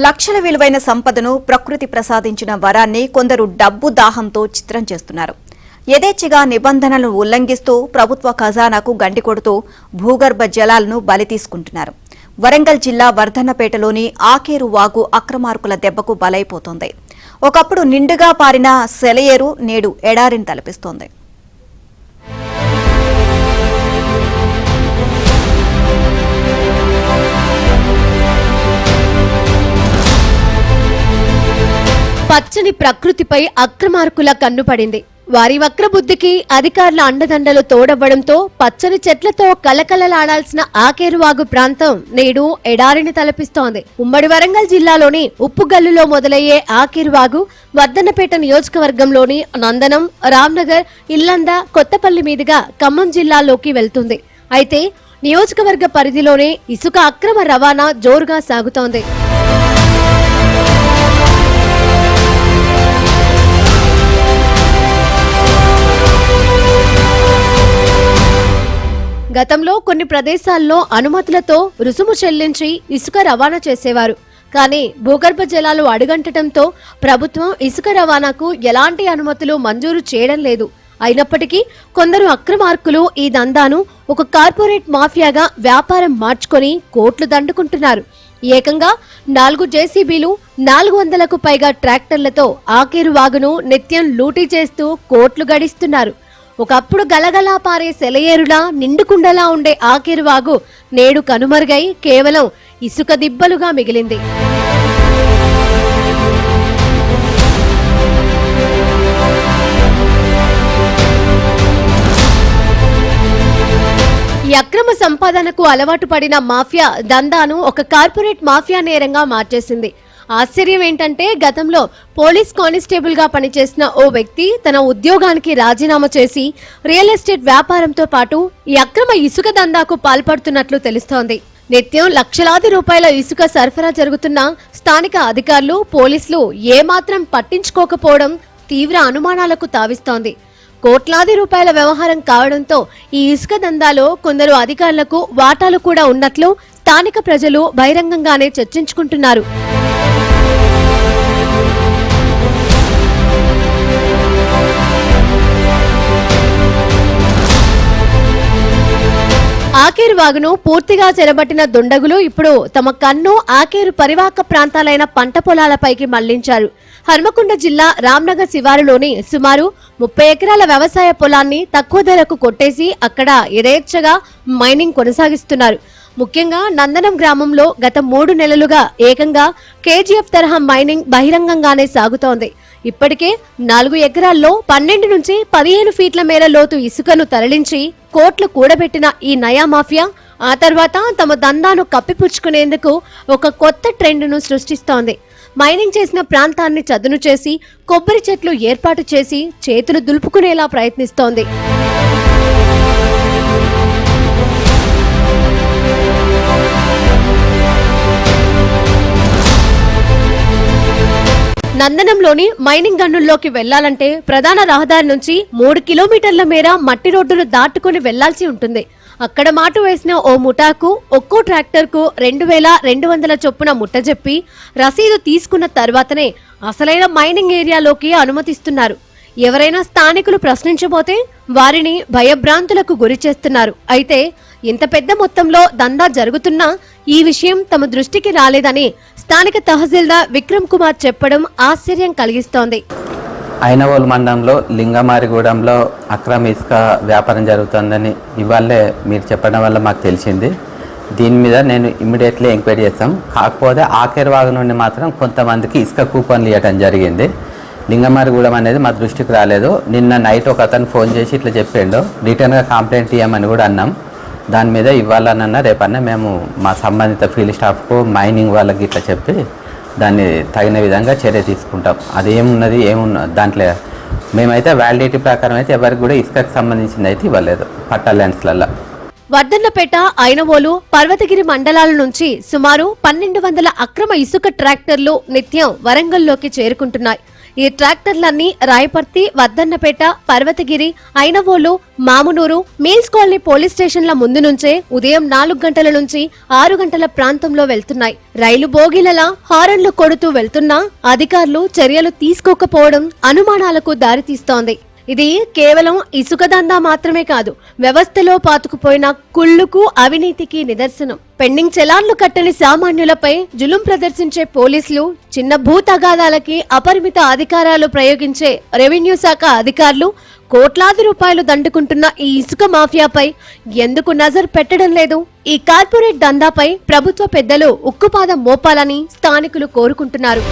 లక్షల విలువైన సంపదను ప్రకృతి ప్రసాదించిన వరాన్ని కొందరు డబ్బు దాహంతో చిత్రం చేస్తున్నారు. యథేచ్ఛగా నిబంధనలను ఉల్లంఘిస్తూ ప్రభుత్వ ఖజానాకు గండి కొడుతూ భూగర్భ జలాలను బలి తీసుకుంటున్నారు. వరంగల్ జిల్లా వర్ధన్నపేటలోని ఆకేరు వాగు అక్రమార్కుల దెబ్బకు బలైపోతోంది. ఒకప్పుడు నిండుగా పారిన సెలయేరు నేడు ఎడారిని తలపిస్తోంది. పచ్చని ప్రకృతిపై అక్రమార్కుల కన్నుపడింది. వారి వక్రబుద్ధికి అధికారుల అండదండలు తోడవ్వడంతో పచ్చని చెట్లతో కలకలలాడాల్సిన ఆకేరువాగు ప్రాంతం నేడు ఎడారిని తలపిస్తోంది. ఉమ్మడి వరంగల్ జిల్లాలోని ఉప్పుగల్లులో మొదలయ్యే ఆకేరువాగు వర్ధన్నపేట నియోజకవర్గంలోని నందనం, రామ్నగర్, ఇల్లంద, కొత్తపల్లి మీదుగా ఖమ్మం జిల్లాలోకి వెళ్తుంది. అయితే నియోజకవర్గ పరిధిలోనే ఇసుక అక్రమ రవాణా జోరుగా సాగుతోంది. గతంలో కొన్ని ప్రదేశాల్లో అనుమతులతో రుసుము చెల్లించి ఇసుక రవాణా చేసేవారు. కానీ భూగర్భ జలాలు అడుగంటడంతో ప్రభుత్వం ఇసుక రవాణాకు ఎలాంటి అనుమతులు మంజూరు చేయడం లేదు. అయినప్పటికీ కొందరు అక్రమార్కులు ఈ దందాను ఒక కార్పొరేట్ మాఫియాగా వ్యాపారం మార్చుకొని కోట్లు దండుకుంటున్నారు. ఏకంగా 4 జేసీబీలు, 400కు పైగా ట్రాక్టర్లతో ఆకేరు వాగును నిత్యం లూటీ చేస్తూ కోట్లు గడిస్తున్నారు. ఒకప్పుడు గలగలా పారే సెలయేరులా నిండుకుండలా ఉండే ఆకేరు వాగు నేడు కనుమరుగై కేవలం ఇసుక దిబ్బలుగా మిగిలింది. ఈ అక్రమ సంపాదనకు అలవాటు పడిన మాఫియా దందాను ఒక కార్పొరేట్ మాఫియా నేరంగా మార్చేసింది. ఆశ్చర్యం ఏంటంటే గతంలో పోలీస్ కానిస్టేబుల్ గా పనిచేసిన ఓ వ్యక్తి తన ఉద్యోగానికి రాజీనామా చేసి రియల్ ఎస్టేట్ వ్యాపారంతో పాటు ఈ అక్రమ ఇసుక దందాకు పాల్పడుతున్నట్లు తెలుస్తోంది. నిత్యం లక్షలాది రూపాయల ఇసుక సరఫరా జరుగుతున్న స్థానిక అధికారులు, పోలీసులు ఏమాత్రం పట్టించుకోకపోవడం తీవ్ర అనుమానాలకు తావిస్తోంది. కోట్లాది రూపాయల వ్యవహారం కావడంతో ఈ ఇసుక దందాలో కొందరు అధికారులకు వాటాలు కూడా ఉన్నట్లు స్థానిక ప్రజలు బహిరంగంగానే చర్చించుకుంటున్నారు. ఆకేరు వాగును పూర్తిగా చెరబట్టిన దుండగులు ఇప్పుడు తమ కన్ను ఆకేరు పరివాహక ప్రాంతాలైన పంట పొలాలపైకి మళ్లించారు. హన్మకొండ జిల్లా రామ్నగర్ శివారులోని సుమారు 30 ఎకరాల వ్యవసాయ పొలాన్ని తక్కువ ధరకు కొట్టేసి అక్కడ యథేచ్ఛగా మైనింగ్ కొనసాగిస్తున్నారు. ముఖ్యంగా నందనం గ్రామంలో గత 3 నెలలుగా ఏకంగా కేజీఎఫ్ తరహా మైనింగ్ బహిరంగంగానే సాగుతోంది. ఇప్పటికే 4 ఎకరాల్లో 12 నుంచి 15 ఫీట్ల మేర లోతు ఇసుకను తరలించి కోట్లు కూడబెట్టిన ఈ నయా మాఫియా ఆ తర్వాత తమ దందాను కప్పిపుచ్చుకునేందుకు ఒక కొత్త ట్రెండ్ను సృష్టిస్తోంది. మైనింగ్ చేసిన ప్రాంతాన్ని చదును చేసి కొబ్బరి చెట్లు ఏర్పాటు చేసి చేతులు దులుపుకునేలా ప్రయత్నిస్తోంది. నందనంలోని మైనింగ్ గన్నుల్లోకి వెళ్లాలంటే ప్రధాన రహదారి నుంచి 3 కిలోమీటర్ల మేర మట్టి రోడ్డును దాటుకుని వెళ్లాల్సి ఉంటుంది. అక్కడ మాటు వేసిన ఓ ముఠాకు ఒక్కో ట్రాక్టర్కు 2200 చొప్పున ముట్టజెప్పి రసీదు తీసుకున్న తర్వాతనే అసలైన మైనింగ్ ఏరియాలోకి అనుమతిస్తున్నారు. ఎవరైనా స్థానికులు ప్రశ్నించబోతే వారిని భయభ్రాంతులకు గురి చేస్తున్నారు. అయితే ఇంత పెద్ద మొత్తంలో దందా జరుగుతున్నా ఈ విషయం తమ దృష్టికి రాలేదని స్థానిక తహసీల్దార్ విక్రమ్ కుమార్ చెప్పడం ఆశ్చర్యం కలిగిస్తోంది. ఐనవోలు మండలంలో లింగమారిగూడెంలో అక్రమ ఇసుక వ్యాపారం జరుగుతుందని ఇవాళే మీరు చెప్పడం వల్ల మాకు తెలిసింది. దీని మీద నేను ఇమ్మీడియట్లీ ఎంక్వైరీ చేస్తాం. కాకపోతే ఆకేరు వాగు నుండి మాత్రం కొంతమందికి ఇసుక కూపన్లు ఇవ్వడం జరిగింది. లింగమారిగూడెం అనేది మా దృష్టికి రాలేదు. నిన్న నైట్ ఒక అతను ఫోన్ చేసి ఇట్లా చెప్పిండు, రిటర్న్గా కంప్లైంట్ ఇవ్వమని కూడా అన్నాం. దాని మీద ఇవ్వాలన్నా రేపన్నా మేము మా సంబంధిత ఫీల్డ్ స్టాఫ్కు మైనింగ్ వాళ్ళకి ఇట్లా చెప్పి దాన్ని తగిన విధంగా చర్య తీసుకుంటాం. అది ఏమున్నది దాంట్లో మేమైతే వ్యాలిడిటీ ప్రకారం అయితే ఎవరికి కూడా ఇసుకకు సంబంధించింది అయితే ఇవ్వలేదు పట్టా ల్యాండ్స్లలో. వర్ధన్నపేట, ఐనవోలు, పర్వతగిరి మండలాల నుంచి సుమారు 1200 అక్రమ ఇసుక ట్రాక్టర్లు నిత్యం వరంగల్లోకి చేరుకుంటున్నాయి. ఈ ట్రాక్టర్లన్నీ Rayaparthi, Vardhannapet, Parvathagiri, Inavolu, Mamunuru, mills colony police స్టేషన్ల ముందు నుంచే ఉదయం 4 గంటల నుంచి 6 గంటల ప్రాంతంలో వెళ్తున్నాయి. రైలు బోగీలలా హారన్లు కొడుతూ వెళ్తున్నా అధికారులు చర్యలు తీసుకోకపోవడం అనుమానాలకు దారితీస్తోంది. ఇది కేవలం ఇసుక దందా మాత్రమే కాదు, వ్యవస్థలో పాతుకుపోయిన కుళ్లుకు, అవినీతికి నిదర్శనం. పెండింగ్ చలాన్లు కట్టని సామాన్యులపై జులుం ప్రదర్శించే పోలీసులు, చిన్న భూ తగాదాలకి అపరిమిత అధికారాలు ప్రయోగించే రెవెన్యూ శాఖ అధికారులు కోట్లాది రూపాయలు దండుకుంటున్న ఈ ఇసుక మాఫియాపై ఎందుకు నజర్ పెట్టడం లేదు? ఈ కార్పొరేట్ దందాపై ప్రభుత్వ పెద్దలు ఉక్కుపాదం మోపాలని స్థానికులు కోరుకుంటున్నారు.